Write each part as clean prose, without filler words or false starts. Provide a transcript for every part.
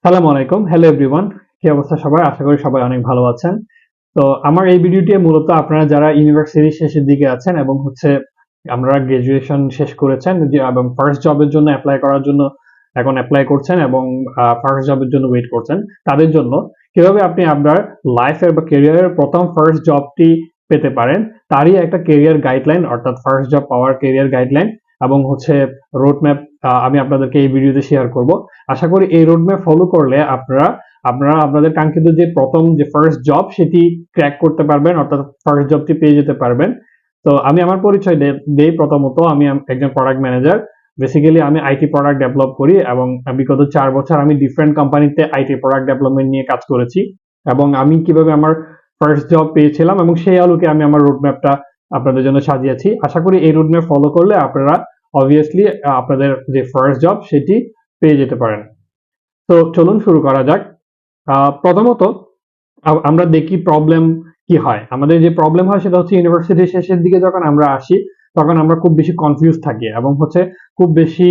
সালামু আলাইকুম, hello everyone. কি অবস্থা সবার? আশা করি সবাই অনেক ভালো আছেন। তো আমার এই ভিডিওটি মূলত আপনারা যারা ইউনিভার্সিটি শেষের দিকে আছেন এবং আমরা গ্রাজুয়েশন শেষ করেছেন এবং ফার্স্ট জবের জন্য এপ্লাই করার জন্য এখন এপ্লাই করছেন এবং ফার্স্ট জবের জন্য ওয়েট করছেন, তাদের জন্য কিভাবে আপনি আপনার লাইফের বা ক্যারিয়ারের প্রথম ফার্স্ট জবটি পেতে পারেন, তারই একটা ক্যারিয়ার গাইডলাইন, অর্থাৎ ফার্স্ট জব পাওয়ার ক্যারিয়ার গাইডলাইন এবং রোড ম্যাপ আমি আপনাদেরকে এই ভিডিওতে শেয়ার করব। আশা করি এই রোডম্যাপ ফলো করলে আপনারা আপনারা আপনাদের কাঙ্ক্ষিত যে প্রথম যে ফার্স্ট জব সেটি ক্র্যাক করতে পারবেন, অর্থাৎ ফার্স্ট জবটি পেয়ে যেতে পারবেন। তো আমি আমার পরিচয় দেই। প্রথমত আমি একজন প্রোডাক্ট ম্যানেজার। বেসিক্যালি আমি আইটি প্রোডাক্ট ডেভেলপ করি এবং বিগত 4 বছর আমি ডিফারেন্ট কোম্পানিতে আইটি প্রোডাক্ট ডেভেলপমেন্ট নিয়ে কাজ করেছি এবং আমি কিভাবে আমার ফার্স্ট জব পেয়েছিলাম এবং সেই আলোকে আমি আমার রোডম্যাপটা আপনাদের জন্য সাজিয়েছি। আশা করি এই রোডম্যাপ ফলো করলে আপনারা অবভিয়াসলি আপনাদের যে ফার্স্ট জব সেটি পেয়ে যেতে পারেন। তো চলুন শুরু করা যাক। প্রথমত আমরা দেখি প্রবলেম কি হয়। আমাদের যে প্রবলেম হয় সেটা হচ্ছে ইউনিভার্সিটির শেষের দিকে যখন আমরা আসি তখন আমরা খুব বেশি কনফিউজ থাকি এবং খুব বেশি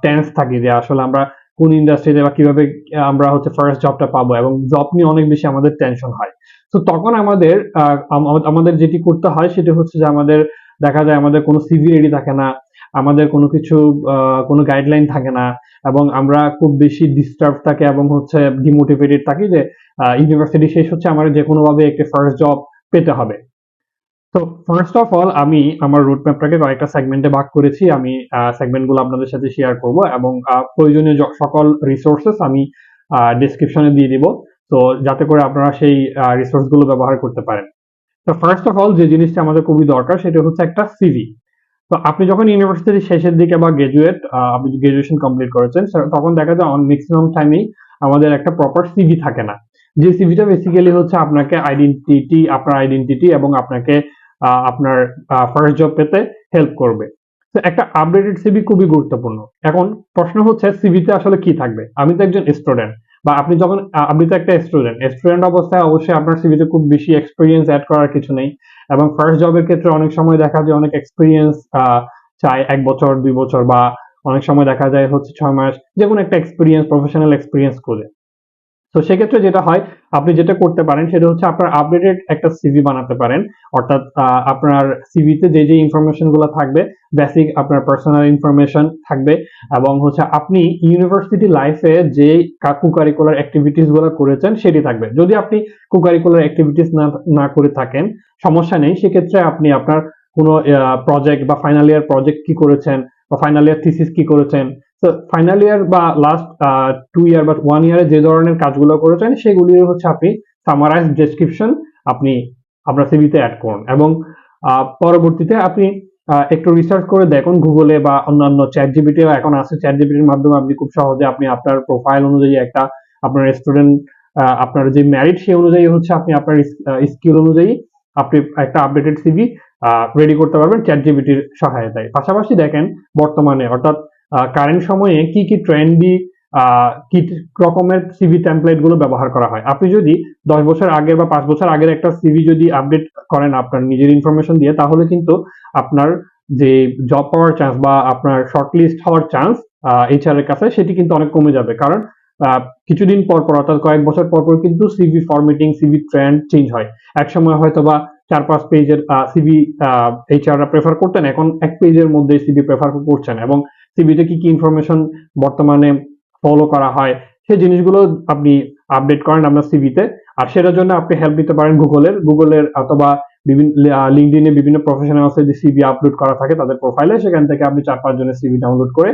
টেন্স থাকি যে আসলে আমরা কোন ইন্ডাস্ট্রিতে বা কিভাবে আমরা ফার্স্ট জবটা পাবো এবং জব নিয়ে অনেক বেশি আমাদের টেনশন হয়। তো তখন আমাদের যেটি করতে হয় সেটা হচ্ছে যে দেখা যায় আমাদের কোনো সিভি রেডি থাকে না, আমাদের কোনো গাইডলাইন থাকে না এবং আমরা খুব বেশি ডিস্টার্ব থাকি এবং ডিমোটিভেটেড থাকি যে ইউনিভার্সিটি শেষ হচ্ছে, আমার যে কোনোভাবে একটা ফার্স্ট জব পেতে হবে। তো ফার্স্ট অফ অল আমি আমার রুট ম্যাপটাকে কয়েকটা সেগমেন্টে ভাগ করেছি। আমি সেগমেন্টগুলো আপনাদের সাথে শেয়ার করব এবং প্রয়োজনীয় সকল রিসোর্সেস আমি ডেসক্রিপশনে দিয়ে দিব, তো যাতে করে আপনারা সেই রিসোর্সগুলো ব্যবহার করতে পারেন। তো ফার্স্ট অফ অল যে জিনিসটা আমাদের খুবই দরকার সেটা হচ্ছে একটা সিভি। তো আপনি যখন ইউনিভার্সিটির শেষের দিকে বা আপনি গ্রাজুয়েশন কমপ্লিট করেছেন, তখন দেখা যায় ম্যাক্সিমাম টাইমেই আমাদের একটা প্রপার সিভি থাকে না। যে সিভিটা বেসিক্যালি হচ্ছে আপনার আইডেন্টিটি এবং আপনাকে আপনার ফার্স্ট জব পেতে হেল্প করবে। তো একটা আপডেটেড সিভি খুবই গুরুত্বপূর্ণ। এখন প্রশ্ন হচ্ছে সিভিতে আসলে কি থাকবে? আমি তো একজন স্টুডেন্ট, বা আপনি তো একটা স্টুডেন্ট অবস্থায় অবশ্যই আপনার সিভিতে খুব বেশি এক্সপিরিয়েন্স অ্যাড করার কিছু নেই এবং ফার্স্ট জবের ক্ষেত্রে অনেক সময় দেখা যায় অনেক এক্সপিরিয়েন্স চাই, 1 বছর 2 বছর বা অনেক সময় দেখা যায় 6 মাস, যে কোনো একটা প্রফেশনাল এক্সপিরিয়েন্স করে। তো সেক্ষেত্রে যেটা হয়, আপনি যেটা করতে পারেন সেটা হচ্ছে আপনার আপডেটেড একটা সিভি বানাতে পারেন। অর্থাৎ আপনার সিভিতে যে ইনফরমেশন গুলো থাকবে, বেসিক আপনার পার্সোনাল ইনফরমেশন থাকবে এবং আপনি ইউনিভার্সিটি লাইফে যে কো-কারিকুলার অ্যাক্টিভিটিস গুলো করেছেন সেটি থাকবে। যদি আপনি কো-কারিকুলার অ্যাক্টিভিটিস না করে থাকেন, সমস্যা নেই। সেক্ষেত্রে আপনি আপনার কোনো প্রজেক্ট বা ফাইনাল ইয়ার প্রজেক্ট কি করেছেন বা ফাইনাল ইয়ার থিসিস কি করেছেন, তো ফাইনাল ইয়ার বা লাস্ট 2 ইয়ার বা 1 ইয়ারে যে ধরনের কাজগুলো করেছেন সেগুলির আপনি সামারাইজ ডেসক্রিপশন আপনি আপনার সিভিতে অ্যাড করুন এবং পরবর্তীতে আপনি একটু রিসার্চ করে দেখুন গুগলে বা অন্যান্য চ্যাট জিপিটি এখন আছে, চ্যাট জিপিটির মাধ্যমে আপনি খুব সহজে আপনি আপনার প্রোফাইল অনুযায়ী আপনার স্টুডেন্ট, আপনার যে ম্যারিট সেই অনুযায়ী আপনি আপনার স্কিল অনুযায়ী আপনি একটা আপডেটেড সিভি রেডি করতে পারবেন চ্যাট জিপিটির সহায়তায়। পাশাপাশি দেখেন বর্তমানে, অর্থাৎ কারেন্ট সময়ে কি ট্রেন্ডি কি রকমের সিভি টেমপ্লেট গুলো ব্যবহার করা হয়। আপনি যদি 10 বছর আগের বা 5 বছর আগের একটা সিভি যদি আপডেট করেন আপনার নিজের ইনফরমেশন দিয়ে, তাহলে কিন্তু আপনার যে জব পাওয়ার চান্স বা আপনার শর্টলিস্ট হওয়ার চান্স এইচআর এর কাছে সেটি কিন্তু অনেক কমে যাবে। কারণ কিছুদিন পর অর্থাৎ কয়েক বছর পর কিন্তু CV formatting, CV trend change হয়। এক সময় হয়তো বা 4-5 পেজের সিভি এইচআররা প্রেফার করতেন, এখন 1 পেজের মধ্যে সিভি প্রেফার করছেন এবং সিভিতে কি ইনফরমেশন বর্তমানে ফলো করা হয় সেই জিনিসগুলো আপনি আপডেট করেন আপনার সিভিতে। আর সেটার জন্য আপনি হেল্প নিতে পারেন গুগলের অথবা বিভিন্ন লিঙ্কডইনে বিভিন্ন প্রফেশনালসের যে সিভি আপলোড করা থাকে তাদের প্রোফাইলে, সেখান থেকে আপনি 4-5 জনের সিভি ডাউনলোড করে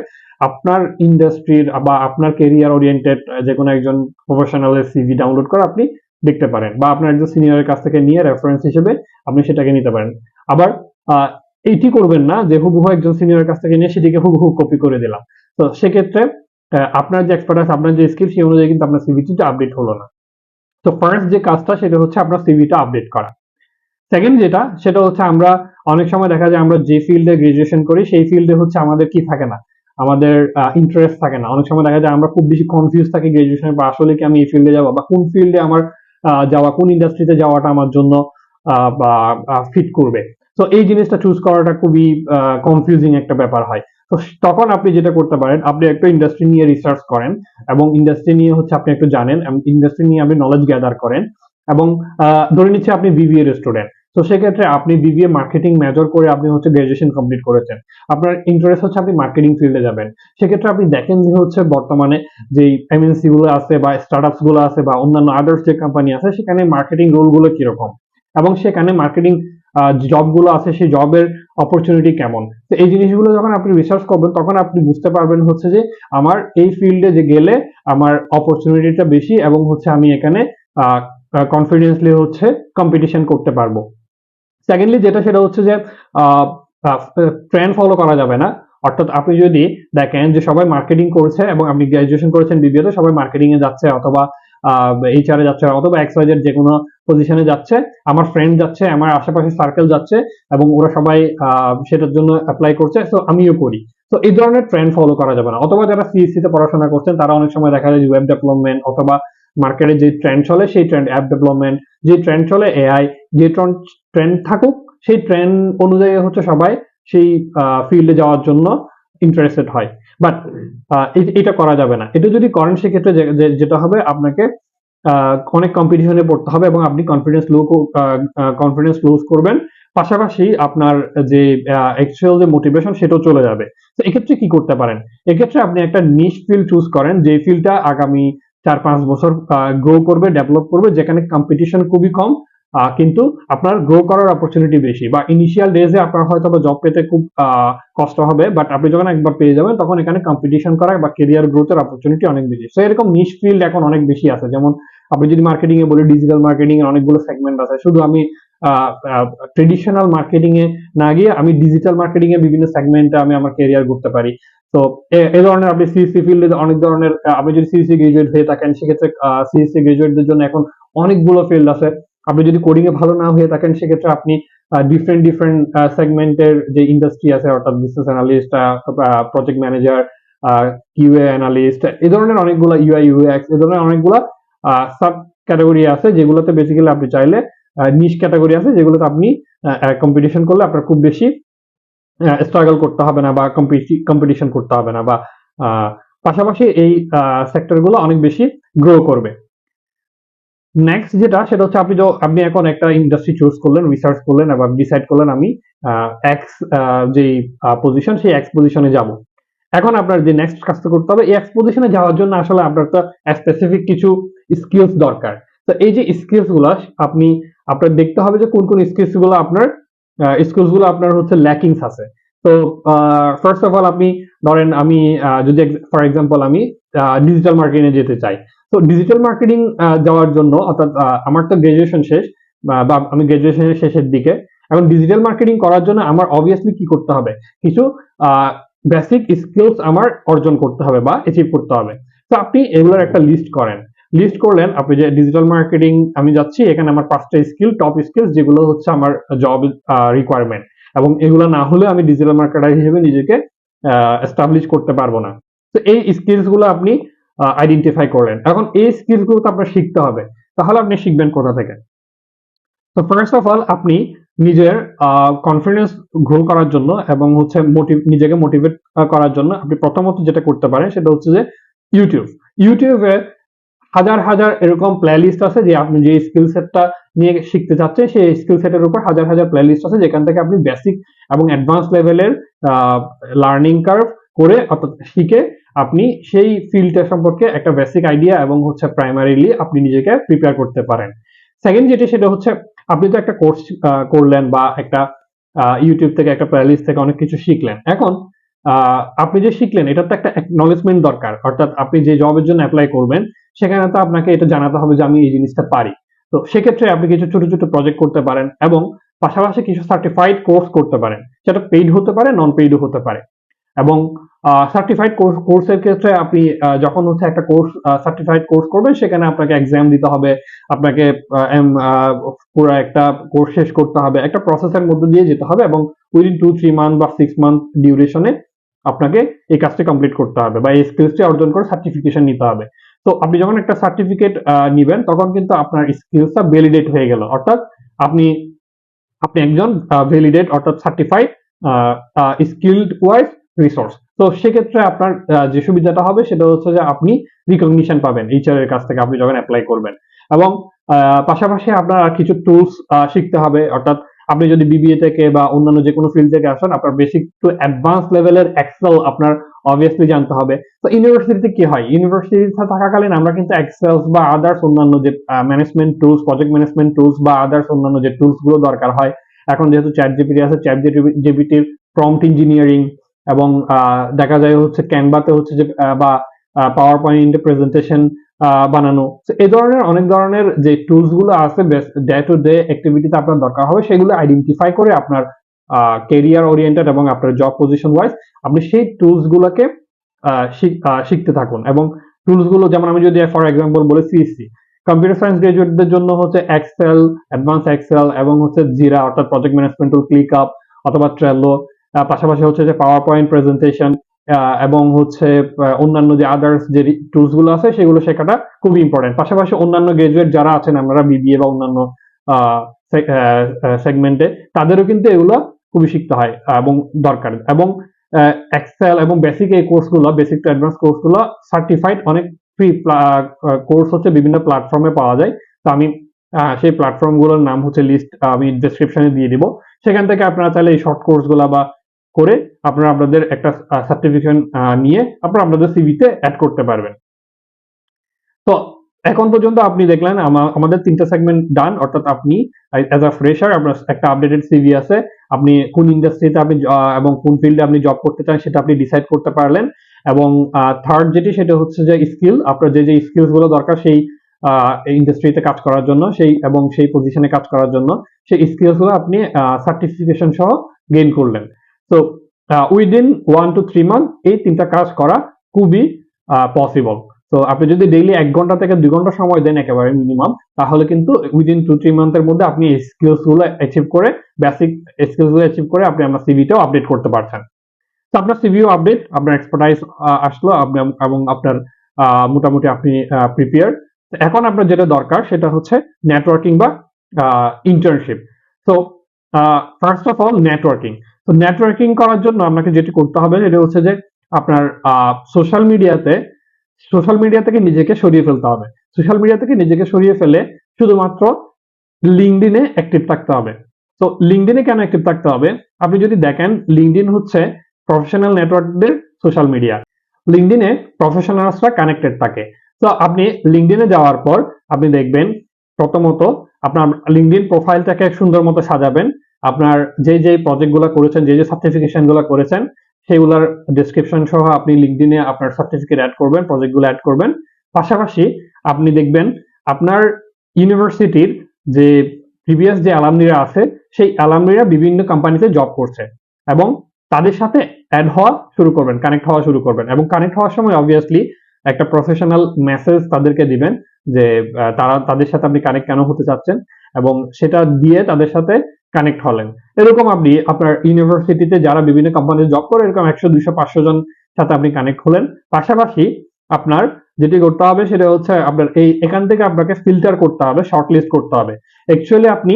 আপনার ইন্ডাস্ট্রির বা আপনার ক্যারিয়ার ওরিয়েন্টেড যে কোনো একজন প্রফেশনালের সিভি ডাউনলোড করে আপনি দেখতে পারেন, বা আপনার একজন সিনিয়রের কাছ থেকে নিয়ে রেফারেন্স হিসেবে আপনি সেটাকে নিতে পারেন। আবার এইটি করবেন না যে হুবহু একজন সিনিয়রের কাছ থেকে নিয়ে সেটিকে হুবহু কপি করে দিলাম। তো সেক্ষেত্রে আপনার যে এক্সপার্টাইজ, আপনার যে স্কিল সেই অনুযায়ী কিন্তু আপনার সিভিটা আপডেট হলো না। তো ফার্স্ট যে কাজটা সেটা হচ্ছে আপনার সিভিটা আপডেট করা। সেকেন্ড সেটা হচ্ছে আমরা অনেক সময় দেখা যায় আমরা যে ফিল্ডে গ্রাজুয়েশন করি সেই ফিল্ডে আমাদের কি থাকে না, আমাদের ইন্টারেস্ট থাকে না। অনেক সময় দেখা যায় আমরা খুব বেশি কনফিউজ থাকি গ্রাজুয়েশনে, বা আসলে কি আমি এই ফিল্ডে যাবো বা কোন ফিল্ডে আমার কোন ইন্ডাস্ট্রিতে যাওয়াটা আমার জন্য বা ফিট করবে। তো এই জিনিসটা চুজ করাটা খুবই কনফিউজিং একটা ব্যাপার হয়। তো তখন আপনি যেটা করতে পারেন, আপনি একটা ইন্ডাস্ট্রি নিয়ে রিসার্চ করেন এবং ইন্ডাস্ট্রি নিয়ে হচ্ছে আপনি একটু জানেন, ইন্ডাস্ট্রি নিয়ে আপনি নলেজ গ্যাদার করেন এবং ধরে নিচ্ছে আপনি বিবিএ এর স্টুডেন্ট। তো সেক্ষেত্রে আপনি বিবিএ মার্কেটিং মেজর করে আপনি হচ্ছে গ্রাজুয়েশন কমপ্লিট করেছেন, আপনার ইন্টারেস্ট হচ্ছে আপনি মার্কেটিং ফিল্ডে যাবেন। সেক্ষেত্রে আপনি দেখেন যে হচ্ছে বর্তমানে যে এমএনসি গুলো আছে বা স্টার্টআপস গুলো আছে বা অন্যান্য আদার্স যে কোম্পানি আছে সেখানে মার্কেটিং রোল গুলো কিরকম এবং সেখানে মার্কেটিং জব গুলো আছে সেই জবের অপরচুনিটি কেমন। তো এই জিনিসগুলো যখন আপনি রিসার্চ করবেন তখন আপনি বুঝতে পারবেন হচ্ছে যে আমার এই ফিল্ডে যে গেলে আমার অপরচুনিটিটা বেশি এবং হচ্ছে আমি এখানে কনফিডেন্সলি হচ্ছে কম্পিটিশন করতে পারবো। সেকেন্ডলি যেটা সেটা হচ্ছে যে ট্রেন্ড ফলো করা যাবে না। অর্থাৎ আপনি যদি দেখেন যে সবাই মার্কেটিং করছে এবং আপনি গ্রাজুয়েশন করেছেন বিবিএ তে, সবাই মার্কেটিং এ যাচ্ছে অথবা এইচআর এ যাচ্ছে অথবা এক্সওয়াইজেড যে কোনো পজিশনে যাচ্ছে, আমার ফ্রেন্ড যাচ্ছে, আমার আশেপাশে সার্কেল যাচ্ছে এবং ওরা সবাই সেটার জন্য অ্যাপ্লাই করছে, সো আমিও করি। তো এই ধরনের ট্রেন্ড ফলো করা যাবে না। অথবা যারা সিএসসি তে পড়াশোনা করছেন তারা অনেক সময় দেখা যায় যে ওয়েব ডেভেলপমেন্ট অথবা মার্কেটে যে ট্রেন্ড চলে সেই ট্রেন্ড, অ্যাপ ডেভেলপমেন্ট যে ট্রেন্ড চলে, এআই যে ট্রেন্ড থাকুক সেই ট্রেন্ড অনুযায়ী হচ্ছে সবাই সেই ফিল্ডে যাওয়ার জন্য ইন্টারেস্টেড হয়। বাট এটা করা যাবে না। এটা যদি করেন সেক্ষেত্রে যেটা হবে আপনাকে অনেক কম্পিটিশনে পড়তে হবে এবং আপনি কনফিডেন্স লুজ করবেন, পাশাপাশি আপনার যে অ্যাকচুয়াল যে মোটিভেশন সেটাও চলে যাবে। তো এক্ষেত্রে কি করতে পারেন, এক্ষেত্রে আপনি একটা নিশ ফিল্ড চুজ করেন যে ফিল্ডটা আগামী 4-5 বছর গ্রো করবে, ডেভেলপ করবে, যেখানে কম্পিটিশন খুবই কম কিন্তু আপনার গ্রো করার অপরচুনিটি বেশি। বা ইনিশিয়াল ডেজে আপনার হয়তো বা জব পেতে খুব কষ্ট হবে, বাট আপনি যখন একবার পেয়ে যাবেন তখন এখানে কম্পিটিশন করা বা কেরিয়ার গ্রোথের অপরচুনিটি অনেক বেশি। তো এরকম নিশ ফিল্ড এখন অনেক বেশি আছে। যেমন আপনি যদি মার্কেটিং এ বলি, ডিজিটাল মার্কেটিং এর অনেকগুলো সেগমেন্ট আছে। শুধু আমি ট্রেডিশনাল মার্কেটিং এ না গিয়ে আমি ডিজিটাল মার্কেটিং এর বিভিন্ন সেগমেন্টে আমি আমার ক্যারিয়ার করতে পারি। তো এই ধরনের আপনি সিএসসি ফিল্ডে অনেক ধরনের, আপনি যদি সিএসসি গ্রাজুয়েট হয়ে থাকেন সেক্ষেত্রে সিএসসি গ্রাজুয়েটদের জন্য এখন অনেকগুলো ফিল্ড আছে। আপনি যদি কোডিং এ ভালো না হয়ে থাকেন সেক্ষেত্রে আপনি ডিফারেন্ট সেগমেন্টের যে ইন্ডাস্ট্রি আছে, অর্থাৎ business analyst, project manager, QA analyst, এই ধরনের অনেকগুলো, ইউআই ইউএক্স, এই ধরনের অনেকগুলো সাব ক্যাটাগরি আছে যেগুলোতে বেসিক্যালি আপনি চাইলে নিশ ক্যাটাগরি আছে যেগুলোতে আপনি কম্পিটিশন করলে আপনার খুব বেশি স্ট্রাগল করতে হবে না বা কম্পিটিশন করতে হবে না, বা পাশাপাশি এই সেক্টরগুলো অনেক বেশি গ্রো করবে। নেক্সট যেটা সেটা হচ্ছে আপনি এখন একটা ইন্ডাস্ট্রি চুজ করলেন, রিসার্চ করলেন এবং ডিসাইড করলেন আমি এক্স যেই পজিশন সেই এক্স পজিশনে যাব। এখন আপনার যে নেক্সট কাজটা করতে হবে, এই এক্স পজিশনে যাওয়ার জন্য আসলে আপনার তো স্পেসিফিক কিছু স্কিলস দরকার। তো এই যে স্কিলস গুলো আপনার দেখতে হবে যে কোন কোন স্কিলস গুলো আপনার হচ্ছে ল্যাকিংস আছে। তো ফার্স্ট অফ অল আপনি ধরেন আমি যদি ফর এক্সাম্পল আমি ডিজিটাল মার্কেটিং এ যেতে চাই। তো ডিজিটাল মার্কেটিং যাওয়ার জন্য, অর্থাৎ আমার তো গ্রাজুয়েশন শেষ বা আমি গ্রাজুয়েশনের শেষের দিকে, এখন ডিজিটাল মার্কেটিং করার জন্য আমার অবভিয়াসলি কি করতে হবে, কিছু বেসিক স্কিলস আমার অর্জন করতে হবে বা অ্যাচিভ করতে হবে। তো আপনি এগুলোর একটা লিস্ট করেন, লিস্ট করলেন আপনি যে ডিজিটাল মার্কেটিং আমি যাচ্ছি, এখানে আমার 5টা স্কিল, টপ স্কিলস যেগুলো হচ্ছে আমার জব রিকোয়ারমেন্ট, এবং এগুলো না হলে আমি ডিজিটাল মার্কেটার হিসেবে নিজেকে এস্টাবলিশ করতে পারবো না। তো এই স্কিলস গুলো আপনি আইডেন্টিফাই করলেন। এখন এই স্কিলস গুলো তো আপনার শিখতে হবে, তাহলে আপনি শিখবেন কোথা থেকে? তো ফার্স্ট অফ অল আপনি নিজের কনফিডেন্স গ্রো করার জন্য এবং হচ্ছে নিজেকে মোটিভেট করার জন্য আপনি প্রথমত যেটা করতে পারেন সেটা হচ্ছে যে ইউটিউবে হাজার হাজার এরকম প্লেলিস্ট আছে যে আপনি যে স্কিল সেটটা নিয়ে শিখতে চাচ্ছেন সেই স্কিল সেটের উপর হাজার হাজার প্লেলিস্ট আছে যেখান থেকে আপনি বেসিক এবং অ্যাডভান্স লেভেলের লার্নিং কার্ভ করে অর্থাৎ শিখে আপনি সেই ফিল্ডটা সম্পর্কে একটা বেসিক আইডিয়া এবং হচ্ছে প্রাইমারিলি আপনি নিজেকে প্রিপেয়ার করতে পারেন। সেকেন্ড যেটা সেটা হচ্ছে আপনি তো একটা কোর্স করলেন বা একটা ইউটিউব থেকে একটা প্লেলিস্ট থেকে অনেক কিছু শিখলেন। এখন আপনি যে শিখলেন এটার তো একটা অ্যাকনলেজমেন্ট দরকার, অর্থাৎ আপনি যে জবের জন্য অ্যাপ্লাই করবেন সেখানে তো আপনাকে এটা জানাতে হবে যে আমি এই জিনিসটা পারি। তো সেক্ষেত্রে আপনি কিছু ছোট ছোট প্রজেক্ট করতে পারেন এবং পাশাপাশি কিছু সার্টিফাইড কোর্স করতে পারেন, সেটা পেইড হতে পারে, নন পেইডও হতে পারে। এবং সার্টিফাইড কোর্সের ক্ষেত্রে আপনি যখন হচ্ছে একটা সার্টিফাইড কোর্স করবেন সেখানে আপনাকে এক্সাম দিতে হবে, আপনাকে পুরো একটা কোর্স শেষ করতে হবে, একটা প্রসেসের মধ্যে দিয়ে যেতে হবে এবং উইদিন 2-3 মান্থ বা 6 মান্থ ডিউরেশনে আপনাকে এই কাজটি কমপ্লিট করতে হবে বা এই স্কিলসটি অর্জন করে সার্টিফিকেশন নিতে হবে। তো আপনি যখন একটা সার্টিফিকেট নিবেন তখন কিন্তু আপনার স্কিলসটা ভ্যালিডেট হয়ে গেল, অর্থাৎ আপনি আপনি একজন ভ্যালিডেট অর্থাৎ সার্টিফাইড স্কিলড ওয়াইজ রিসোর্স। তো সেক্ষেত্রে আপনার যে সুবিধাটা হবে সেটা হচ্ছে যে আপনি রিকগনিশন পাবেন এইচআর এর কাছ থেকে আপনি যখন অ্যাপ্লাই করবেন। এবং পাশাপাশি আপনার আর কিছু টুলস শিখতে হবে, অর্থাৎ আপনি যদি বিবিএ থেকে বা অন্যান্য যে কোনো ফিল্ড থেকে আসেন, আপনার বেসিক টু অ্যাডভান্স লেভেলের এক্সেল আপনার অবভিয়াসলি জানতে হবে। তো ইউনিভার্সিটিতে কি হয়, ইউনিভার্সিটিতে থাকাকালীন আমরা কিন্তু এক্সেল বা আদার্স অন্যান্য যে management tools, project management tools বা আদার্স অন্যান্য যে টুলস গুলো দরকার হয়, এখন যেহেতু চ্যাট জিপিটি আছে, চ্যাট জিপিটির প্রম্পট ইঞ্জিনিয়ারিং এবং দেখা যায় হচ্ছে ক্যানভাতে হচ্ছে যে বা পাওয়ার পয়েন্ট প্রেজেন্টেশন বানানো, এই ধরনের অনেক ধরনের যে টুলস গুলো আছে ডে টু ডে অ্যাক্টিভিটিতে আপনার দরকার হবে, সেগুলো আইডেন্টিফাই করে আপনার কেরিয়ার ওরিয়েন্টেড এবং আপনার জব পজিশন ওয়াইজ আপনি সেই টুলস গুলোকে শিখতে থাকুন। এবং টুলস গুলো যেমন আমি যদি ফর এক্সাম্পল বলি, সিএসসি কম্পিউটার সায়েন্স গ্রাজুয়েটদের জন্য হচ্ছে এক্সেল, অ্যাডভান্স এক্সেল এবং হচ্ছে জিরা অর্থাৎ প্রজেক্ট ম্যানেজমেন্ট টুল, ক্লিকআপ অথবা ট্রেলো, পাশাপাশি হচ্ছে যে পাওয়ার পয়েন্ট প্রেজেন্টেশন এবং হচ্ছে অন্যান্য যে আদার্স যে টুলস গুলো আছে সেগুলো শেখাটা খুবই ইম্পর্টেন্ট। পাশাপাশি অন্যান্য গ্রাজুয়েট যারা আছেন, আমরা বিবিএ বা অন্যান্য সেগমেন্টে, তাদেরও কিন্তু এগুলো খুবই শিখতে হয় এবং দরকার। এবং এক্সেল এবং বেসিক এই কোর্সগুলো, বেসিক টু অ্যাডভান্স কোর্সগুলো সার্টিফাইড অনেক ফ্রি কোর্স হচ্ছে বিভিন্ন প্ল্যাটফর্মে পাওয়া যায়। তো আমি সেই প্ল্যাটফর্ম গুলোর নাম হচ্ছে লিস্ট আমি ডেসক্রিপশনে দিয়ে দিব, সেখান থেকে আপনারা চাইলে এই শর্ট কোর্স গুলা বা করে আপনারা আপনাদের একটা সার্টিফিকেশন নিয়ে আপনারা আপনাদের সিভিতে অ্যাড করতে পারবেন। তো এখন পর্যন্ত আপনি দেখলেন আমাদের 3টা সেগমেন্ট ডান, অর্থাৎ আপনি অ্যাজ আ ফ্রেশার আপনার একটা আপডেটেড সিভি আছে, আপনি কোন ইন্ডাস্ট্রিতে আপনি এবং কোন ফিল্ডে আপনি জব করতে চান সেটা আপনি ডিসাইড করতে পারলেন। এবং থার্ড যেটি সেটা হচ্ছে যে স্কিল, আপনার যে যে স্কিলস গুলো দরকার সেই ইন্ডাস্ট্রিতে কাজ করার জন্য, সেই এবং সেই পজিশনে কাজ করার জন্য সেই স্কিলস গুলো আপনি সার্টিফিকেশন সহ গেইন করলেন। তো উইদিন 1 to 3 মান্থ এই 3টা কাজ করা খুবই পসিবল। তো আপনি যদি ডেইলি 1 ঘন্টা থেকে 2 ঘন্টা সময় দেন একেবারে মিনিমাম, তাহলে কিন্তু উইদিন 2-3 মান্থের মধ্যে আপনি এই স্কিলস গুলো অ্যাচিভ করে, বেসিক স্কিলস গুলো অ্যাচিভ করে আপনি আপনার সিভিটাও আপডেট করতে পারছেন। তো আপনার সিভিও আপডেট, আপনার এক্সপার্টাইজ আসলো, আপনি এবং আপনার মোটামুটি আপনি প্রিপেয়ার। এখন আপনার যেটা দরকার সেটা হচ্ছে নেটওয়ার্কিং বা ইন্টার্নশিপ। তো ফার্স্ট অফ অল নেটওয়ার্কিং। তো নেটওয়ার্কিং করার জন্য আপনাকে যেটি করতে হবে সেটা হচ্ছে যে আপনার সোশ্যাল মিডিয়া থেকে নিজেকে সরিয়ে ফেলতে হবে। সোশ্যাল মিডিয়া থেকে নিজেকে সরিয়ে ফেলে শুধুমাত্র লিঙ্কডইনে অ্যাক্টিভ থাকতে হবে। তো লিঙ্কডইনে কেন অ্যাক্টিভ থাকতে হবে? আপনি যদি দেখেন, লিঙ্কডইন হচ্ছে প্রফেশনাল নেটওয়ার্কদের সোশ্যাল মিডিয়া। লিঙ্কডইনে প্রফেশনালসরা কানেক্টেড থাকে। তো আপনি লিঙ্কডইনে যাওয়ার পর আপনি দেখবেন, প্রথমত আপনার লিঙ্কডইন প্রোফাইলটাকে সুন্দর মতো সাজাবেন। আপনার যে যে প্রজেক্টগুলো করেছেন, যে যে সার্টিফিকেশনগুলো করেছেন সেগুলোর ডেসক্রিপশন সহ আপনি লিঙ্কডইনে আপনার সার্টিফিকেট অ্যাড করবেন, প্রজেক্টগুলো অ্যাড করবেন। পাশাপাশি আপনি দেখবেন আপনার ইউনিভার্সিটির যে প্রিভিয়াস যে অ্যালামনিরা আছে সেই অ্যালামনিরা বিভিন্ন কোম্পানিতে জব করছে এবং তাদের সাথে অ্যাড হওয়া শুরু করবেন, কানেক্ট হওয়া শুরু করবেন। এবং কানেক্ট হওয়ার সময় অবভিয়াসলি একটা প্রফেশনাল মেসেজ তাদেরকে দিবেন যে তাদের সাথে আপনি কানেক্ট কেন হতে চাচ্ছেন, এবং সেটা দিয়ে তাদের সাথে কানেক্ট হলেন। এরকম আপনি আপনার ইউনিভার্সিটিতে যারা বিভিন্ন কোম্পানিতে জব করে এরকম 100, 200, 500 জন সাথে আপনি কানেক্ট হলেন। পাশাপাশি আপনার যেটি করতে হবে সেটা হচ্ছে আপনার এখান থেকে আপনাকে ফিল্টার করতে হবে, শর্টলিস্ট করতে হবে। অ্যাকচুয়ালি আপনি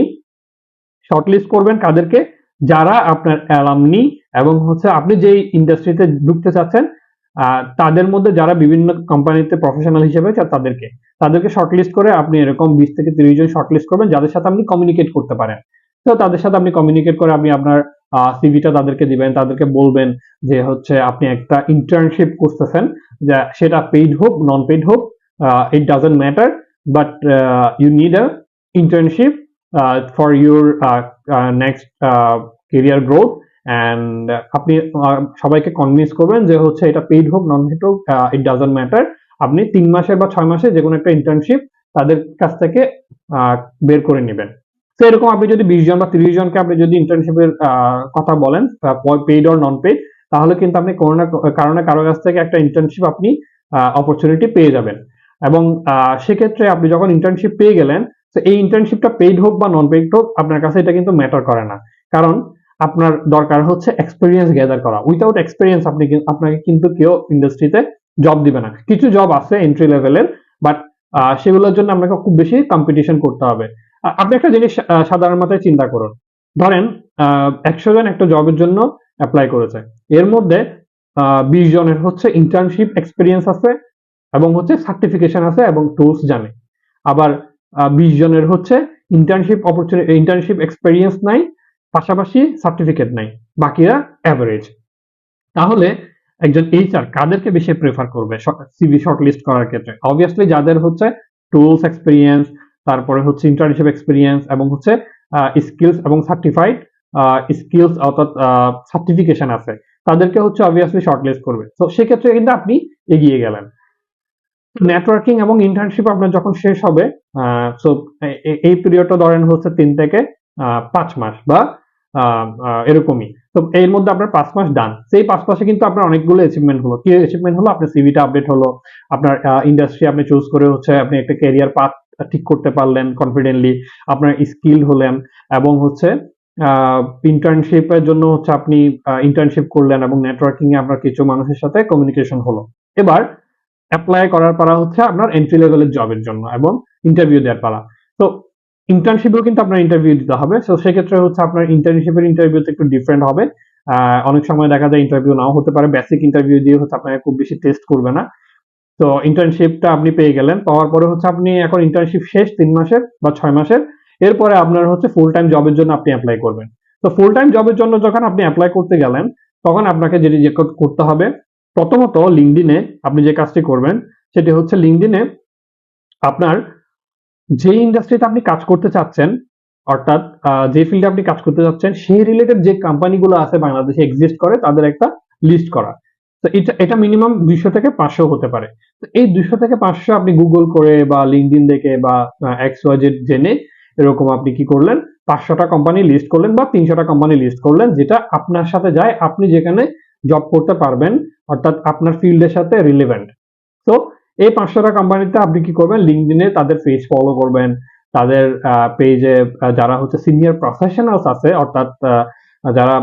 শর্টলিস্ট করবেন কাদেরকে? যারা আপনার অ্যালামনি এবং হচ্ছে আপনি যেই ইন্ডাস্ট্রিতে ঢুকতে চাচ্ছেন তাদের মধ্যে যারা বিভিন্ন কোম্পানিতে প্রফেশনাল হিসেবে তাদেরকে শর্টলিস্ট করে আপনি এরকম 20 থেকে 30 জন শর্টলিস্ট করবেন যাদের সাথে আপনি কমিউনিকেট করতে পারেন। তো তাদের সাথে আপনি কমিউনিকেট করে আপনি আপনার সিভিটা তাদেরকে দিবেন, তাদেরকে বলবেন যে হচ্ছে আপনি একটা ইন্টার্নশিপ করতেছেন, যা সেটা পেইড হোক নন পেইড হোক, it doesn't matter, but you need a internship for your next career growth. And আপনি সবাইকে কনভিন্স করবেন যে হচ্ছে এটা পেইড হোক নন পেইড হোক, ইট ডাজন্ট ম্যাটার, আপনি 3 মাসের বা 6 মাসে যে কোনো একটা ইন্টার্নশিপ তাদের কাছ থেকে বের করে নেবেন। তো এরকম আপনি যদি 20 জন বা 30 জনকে আপনি যদি ইন্টার্নশিপের কথা বলেন, পেইড অর নন পেইড, তাহলে কিন্তু আপনি কোনো না কারণে কারো কাছ থেকে একটা ইন্টার্নশিপ আপনি অপরচুনিটি পেয়ে যাবেন। এবং সেক্ষেত্রে আপনি যখন ইন্টার্নশিপ পেয়ে গেলেন, তো এই ইন্টার্নশিপটা পেইড হোক বা নন পেইড হোক আপনার কাছে এটা কিন্তু ম্যাটার করে না, কারণ আপনার দরকার হচ্ছে এক্সপিরিয়েন্স গ্যাদার করা। উইথাউট এক্সপিরিয়েন্স আপনাকে কিন্তু কেউ ইন্ডাস্ট্রিতে জব দিবে না। কিছু জব আছে এন্ট্রি লেভেলের, বাট সেগুলোর জন্য আপনাকে খুব বেশি কম্পিটিশন করতে হবে। আপনি একটা জিনিস সাধারণ মাথায় চিন্তা করুন, ধরেন 100 জন একটা জবের জন্য অ্যাপ্লাই করেছে, এর মধ্যে 20 জনের হচ্ছে ইন্টার্নশিপ এক্সপিরিয়েন্স আছে এবং হচ্ছে সার্টিফিকেশন আছে এবং টুলস জানে। আবার 20 জনের হচ্ছে ইন্টার্নশিপ এক্সপিরিয়েন্স নাই, পাশাপাশি সার্টিফিকেট নাই, বাকিরা অ্যাভারেজ। তাহলে একজন এইচআর কাদেরকে বেশি প্রেফার করবে সিভি শর্টলিস্ট করার ক্ষেত্রে? অবভিয়াসলি যাদের হচ্ছে টুলস এক্সপিরিয়েন্স, তারপরে হচ্ছে ইন্টার্নশিপ এক্সপিরিয়েন্স এবং হচ্ছে স্কিলস এবং সার্টিফাইড স্কিলস অর্থাৎ সার্টিফিকেশন আছে, তাদেরকে হচ্ছে অবভিয়াসলি শর্টলিস্ট করবে। তো সেক্ষেত্রে কিন্তু আপনি এগিয়ে গেলেন। নেটওয়ার্কিং এবং ইন্টার্নশিপ আপনার যখন শেষ হবে, সো এই পিরিয়ডটা ধরেন হচ্ছে 3 থেকে 5 মাস বা এরকমই। তো এর মধ্যে আপনার 5 মাস ডান। সেই 5 মাসে কিন্তু আপনার অনেকগুলো অ্যাচিভমেন্ট হলো। কি অ্যাচিভমেন্ট হলো? আপনার সিভিটা আপডেট হলো, আপনার ইন্ডাস্ট্রি আপনি চুজ করে হচ্ছে আপনি একটা ক্যারিয়ার পাথ ঠিক করতে পারলেন কনফিডেন্টলি, আপনার স্কিল হলেন এবং হচ্ছে ইন্টার্নশিপের জন্য হচ্ছে আপনি ইন্টার্নশিপ করলেন এবং নেটওয়ার্কিং এ আপনার কিছু মানুষের সাথে কমিউনিকেশন হলো। এবার অ্যাপ্লাই করার পালা হচ্ছে আপনার এন্ট্রি লেভেলের জবের জন্য এবং ইন্টারভিউ দেওয়ার পালা। তো ইন্টার্নশিপেও কিন্তু আপনার ইন্টারভিউ দিতে হবে। সো সেক্ষেত্রে হচ্ছে আপনার ইন্টার্নশিপের ইন্টারভিউতে একটু ডিফারেন্ট হবে। অনেক সময় দেখা যায় ইন্টারভিউ নাও হতে পারে, বেসিক ইন্টারভিউ দিয়ে হচ্ছে আপনাকে খুব বেশি টেস্ট করবে না। তো ইন্টার্নশিপটা আপনি পেয়ে গেলেন, পাওয়ার পরে হচ্ছে আপনি এখন ইন্টার্নশিপ শেষ 3 মাসের বা 6 মাসের, এরপরে আপনার হচ্ছে ফুল টাইম জবের জন্য আপনি অ্যাপ্লাই করবেন। তো ফুল টাইম জবের জন্য যখন আপনি অ্যাপ্লাই করতে গেলেন, তখন আপনাকে যেটি যে করতে হবে, প্রথমত লিঙ্কডইনে আপনি যে কাজটি করবেন সেটি হচ্ছে লিঙ্কডইনে আপনার যে ইন্ডাস্ট্রিতে আপনি কাজ করতে চাচ্ছেন, অর্থাৎ যে ফিল্ডে আপনি কাজ করতে চাচ্ছেন সেই রিলেটেড যে কোম্পানিগুলো আছে বাংলাদেশে এক্সিস্ট করে তাদের একটা লিস্ট করা। তো এটা মিনিমাম 200 থেকে 500 হতে পারে। তো এই 200 থেকে 500 আপনি গুগল করে বা লিঙ্কডইন দেখে বা XYZ জেনে এরকম আপনি কি করলেন, 500টা কোম্পানি লিস্ট করলেন বা 300টা কোম্পানি লিস্ট করলেন যেটা আপনার সাথে যায়, আপনি যেখানে জব করতে পারবেন, অর্থাৎ আপনার ফিল্ডের সাথে রিলেভেন্ট। তো এই 500টা কোম্পানিতে আপনি কি করবেন, লিঙ্কডইনে তাদের পেজ ফলো করবেন, তাদের পেজে যারা হচ্ছে সিনিয়র প্রফেশনালস আছে, অর্থাৎ যারা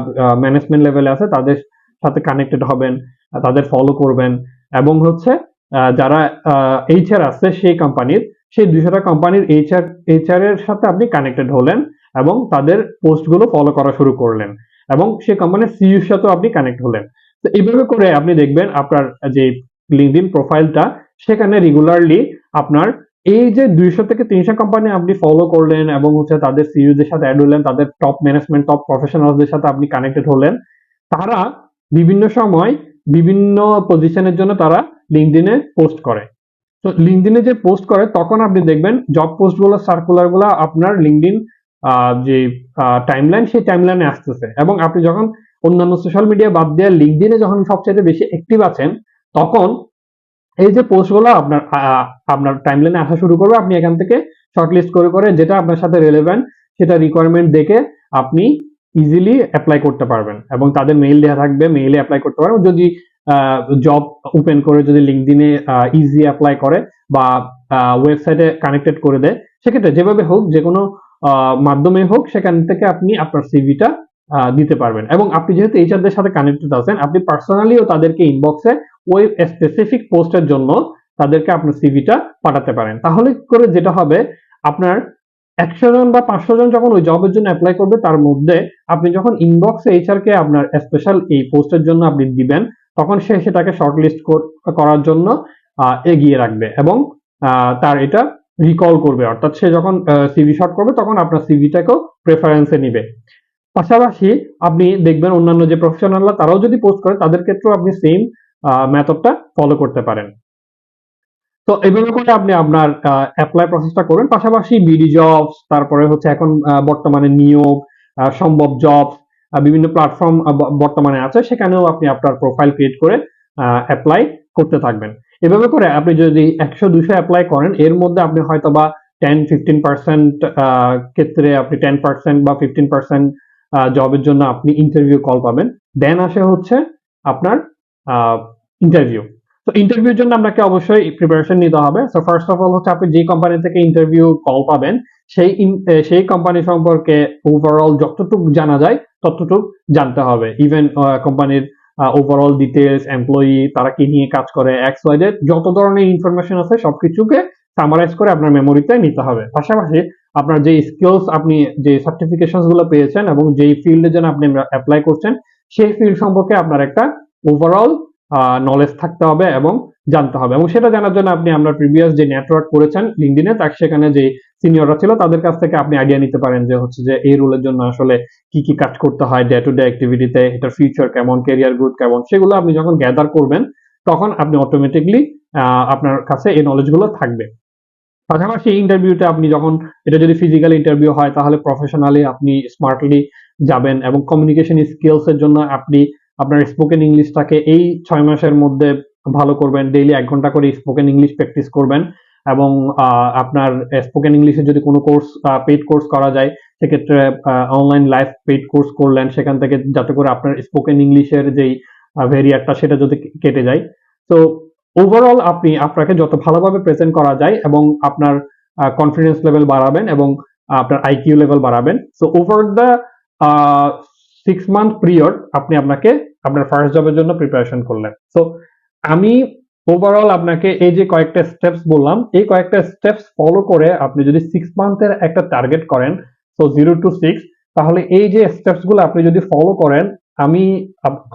ম্যানেজমেন্ট লেভেলে আছে তাদের সাথে কানেক্টেড হবেন, তাদের ফলো করবেন এবং হচ্ছে যারা এইচআর আছে সেই কোম্পানির, সেই 200টা কোম্পানির এইচআর এর সাথে আপনি কানেক্টেড হলেন এবং তাদের পোস্টগুলো ফলো করা শুরু করলেন এবং সেই কোম্পানির সিইওর সাথেও আপনি কানেক্ট হলেন। তো এইভাবে করে আপনি দেখবেন আপনার যে লিঙ্কডইন প্রোফাইলটা, সেখানে রেগুলারলি আপনার এই যে 200 থেকে 300 কোম্পানি আপনি ফলো করলেন এবং হচ্ছে তাদের সিইওদের সাথে অ্যাড হলেন, তাদের টপ ম্যানেজমেন্ট টপ প্রফেশনালদের সাথে আপনি কানেক্টেড হলেন, তারা বিভিন্ন সময় বিভিন্ন পজিশনের জন্য তারা লিঙ্কডইনে পোস্ট করে। তো লিঙ্কডইনে যে পোস্ট করে তখন আপনি দেখবেন জব পোস্টগুলো সার্কুলারগুলো আপনার লিঙ্কডইন যে টাইমলাইন সেই টাইমলাইনে আসতেছে এবং আপনি যখন অন্যান্য সোশ্যাল মিডিয়া বাদ দিয়ে লিঙ্কডইনে যখন সবচেয়ে বেশি অ্যাক্টিভ আছেন, তখন এই যে পোস্টগুলো আপনার টাইমলাইনে আসা শুরু করবে। আপনি এখান থেকে শর্টলিস্ট করে করে যেটা আপনার সাথে রেলেভেন্ট সেটা রিকোয়ারমেন্ট দেখে আপনি ইজিলি অ্যাপ্লাই করতে পারবেন এবং তাদের মেইল দেওয়া থাকবে, মেইলে অ্যাপ্লাই করতে পারবেন। যদি জব ওপেন করে যদি লিঙ্কডইনে ইজি অ্যাপ্লাই করে বা ওয়েবসাইটে কানেক্টেড করে দেয়, সেক্ষেত্রে যেভাবে হোক যে কোনো মাধ্যমে হোক সেখান থেকে আপনি আপনার সিভিটা দিতে পারবেন এবং আপনি যেহেতু এইচআরদের সাথে কানেক্টেড আছেন, আপনি পার্সোনালিও তাদেরকে ইনবক্সে ওই স্পেসিফিক পোস্টের জন্য তাদেরকে আপনার সিভিটা পাঠাতে পারেন। তাহলে করে যেটা হবে, আপনার 100 জন বা 500 জন যখন ওই জবের জন্য অ্যাপ্লাই করবে, তার মধ্যে আপনি যখন ইনবক্সে এইচআর কে আপনার স্পেশাল এই পোস্টের জন্য আপনি দিবেন, তখন সে সেটাকে শর্টলিস্ট করার জন্য এগিয়ে রাখবে এবং তার এটা রিকল করবে, অর্থাৎ সে যখন সিভি শর্ট করবে তখন আপনার সিভিটাকেও প্রেফারেন্সে নিবে। পাশাপাশি আপনি দেখবেন অন্যান্য যে প্রফেশনালরা তারাও যদি পোস্ট করে, তাদের ক্ষেত্রেও আপনি সেম মেথডটা ফলো করতে পারেন। তো এভাবে করে আপনি আপনার অ্যাপ্লাই প্রসেসটা করবেন। পাশাপাশি বিডি জবস, তারপরে হচ্ছে এখন বর্তমানে নিয়োগ, সম্ভব জবস, বিভিন্ন প্ল্যাটফর্ম বর্তমানে আছে, সেখানেও আপনি আপনার প্রোফাইল ক্রিয়েট করে অ্যাপ্লাই করতে থাকবেন। এভাবে করে আপনি যদি 100-200 অ্যাপ্লাই করেন, এর মধ্যে আপনি হয়তোবা 10-15% ক্ষেত্রে আপনি 10% বা 15% জবের জন্য আপনি ইন্টারভিউ কল পাবেন। দেন আসে হচ্ছে আপনার ইন্টারভিউ। তো ইন্টারভিউর জন্য আপনাকে অবশ্যই প্রিপারেশন নিতে হবে। সো ফার্স্ট অফ অল হচ্ছে আপনি যে কোম্পানি থেকে ইন্টারভিউ কল পাবেন সেই কোম্পানি সম্পর্কে ওভারঅল যতটুকু জানা যায় ততটুকু জানতে হবে। ইভেন কোম্পানির ওভারঅল ডিটেলস, এমপ্লয়ি, তারা কি নিয়ে কাজ করে, XYZ যত ধরনের ইনফরমেশন আছে সবকিছুকে সামারাইজ করে আপনার মেমোরিতে নিতে হবে। পাশাপাশি আপনার যে স্কিলস, আপনি যে সার্টিফিকেশনস গুলো পেয়েছেন এবং যেই ফিল্ডের জন্য আপনি অ্যাপ্লাই করছেন সেই ফিল্ড সম্পর্কে আপনার একটা ওভারঅল নলেজ থাকতে হবে এবং জানতে হবে, এবং সেটা জানার জন্য আপনি আমরা প্রিভিয়াস যে নেটওয়ার্ক করেছেন লিঙ্কডইনে, তার সেখানে যে সিনিয়ররা ছিল তাদের কাছ থেকে আপনি আইডিয়া নিতে পারেন যে হচ্ছে যে এই রোলের জন্য আসলে কি কি কাজ করতে হয় ডে টু ডে অ্যাক্টিভিটিতে, এটার ফিউচার কেমন, ক্যারিয়ার গ্রোথ কেমন, সেগুলো আপনি যখন গ্যাদার করবেন তখন আপনি অটোমেটিকলি আপনার কাছে এই নলেজগুলো থাকবে। পাশাপাশি ইন্টারভিউতে আপনি যখন, এটা যদি ফিজিক্যাল ইন্টারভিউ হয় তাহলে প্রফেশনালি আপনি স্মার্টলি যাবেন, এবং কমিউনিকেশন স্কিলস এর জন্য আপনি আপনার স্পোকেন ইংলিশটাকে এই 6 মাসের মধ্যে ভালো করবেন, ডেইলি 1 ঘন্টা করে স্পোকেন ইংলিশ প্র্যাকটিস করবেন, এবং আপনার স্পোকেন ইংলিশে যদি কোনো কোর্স, পেইড কোর্স করা যায় সেক্ষেত্রে অনলাইন লাইভ পেইড কোর্স করলেন সেখান থেকে, যাতে করে আপনার স্পোকেন ইংলিশের যেই ভেরিয়ারটা সেটা যদি কেটে যায়। তো ওভারঅল আপনি আপনাকে যত ভালোভাবে প্রেজেন্ট করা যায় এবং আপনার কনফিডেন্স লেভেল বাড়াবেন এবং আপনার আইকিউ লেভেল বাড়াবেন। So over the 6 month period আপনি আপনাকে আপনার ফার্স্ট জবের জন্য প্রিপারেশন করলেন। সো আমি ওভারঅল আপনাকে এই যে কয়েকটা স্টেপস বললাম, এই কয়েকটা স্টেপস ফলো করে আপনি যদি 6 মান্থের একটা টার্গেট করেন, সো 0 to 6, তাহলে এই যে স্টেপস গুলো আপনি যদি ফলো করেন, আমি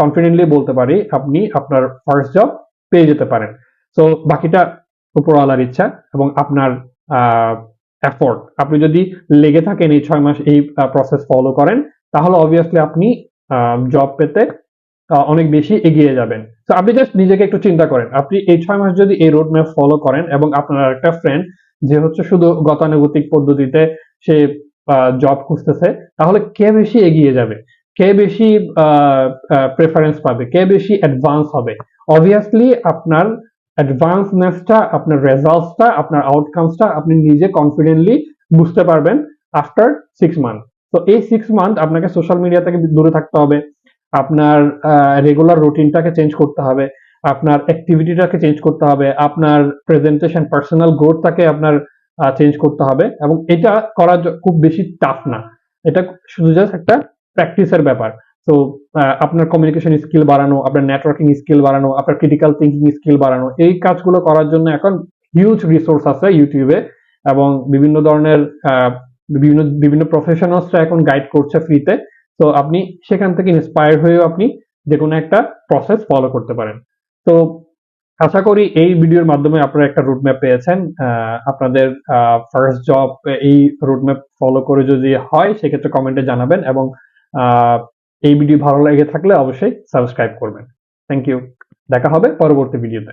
কনফিডেন্টলি বলতে পারি আপনি আপনার ফার্স্ট জব পেয়ে যেতে পারেন। সো বাকিটা উপরওয়ালার ইচ্ছা এবং আপনার এফোর্ট। আপনি যদি লেগে থাকেন এই 6 মাস এই প্রসেস ফলো করেন, তাহলে অবভিয়াসলি আপনি জব পেতে অনেক বেশি এগিয়ে যাবেন। তো আপনি জাস্ট নিজেকে একটু চিন্তা করেন, আপনি এই 6 মাস যদি এই রোড ম্যাপ ফলো করেন এবং আপনার একটা ফ্রেন্ড যে হচ্ছে শুধু গতানুগতিক পদ্ধতিতে সে জব খুঁজতেছে, তাহলে কে বেশি এগিয়ে যাবে, কে বেশি প্রেফারেন্স পাবে, কে বেশি অ্যাডভান্স হবে? অবভিয়াসলি আপনার অ্যাডভান্সনেসটা, আপনার রেজাল্টসটা, আপনার আউটকামসটা আপনি নিজে কনফিডেন্টলি বুঝতে পারবেন আফটার 6 মান্থ। তো এই 6 মান্থ আপনাকে সোশ্যাল মিডিয়া থেকে দূরে থাকতে হবে, আপনার রেগুলার রুটিনটাকে চেঞ্জ করতে হবে, আপনার অ্যাক্টিভিটিটাকে চেঞ্জ করতে হবে, আপনার প্রেজেন্টেশন, পার্সোনাল গ্রোথটাকে আপনার চেঞ্জ করতে হবে, এবং এটা করা খুব বেশি টাফ না, এটা শুধু জাস্ট একটা প্র্যাকটিসের ব্যাপার। তো আপনার কমিউনিকেশন স্কিল বাড়ানো, আপনার নেটওয়ার্কিং স্কিল বাড়ানো, আপনার ক্রিটিক্যাল থিঙ্কিং স্কিল বাড়ানো, এই কাজগুলো করার জন্য এখন হিউজ রিসোর্স আছে ইউটিউবে, এবং বিভিন্ন ধরনের বিভিন্ন বিভিন্ন প্রফেশনালসরা এখন গাইড করছে ফ্রিতে। তো আপনি সেখান থেকে ইন্সপায়ার হয়েও আপনি যে কোনো একটা প্রসেস ফলো করতে পারেন। তো আশা করি এই ভিডিওর মাধ্যমে আপনারা একটা রুটম্যাপ পেয়েছেন। আপনাদের ফার্স্ট জব এই রুটম্যাপ ফলো করে যদি হয় সেক্ষেত্রে কমেন্টে জানাবেন, এবং এই ভিডিও ভালো লেগে থাকলে অবশ্যই সাবস্ক্রাইব করবেন। Thank you. দেখা হবে পরবর্তী ভিডিওতে।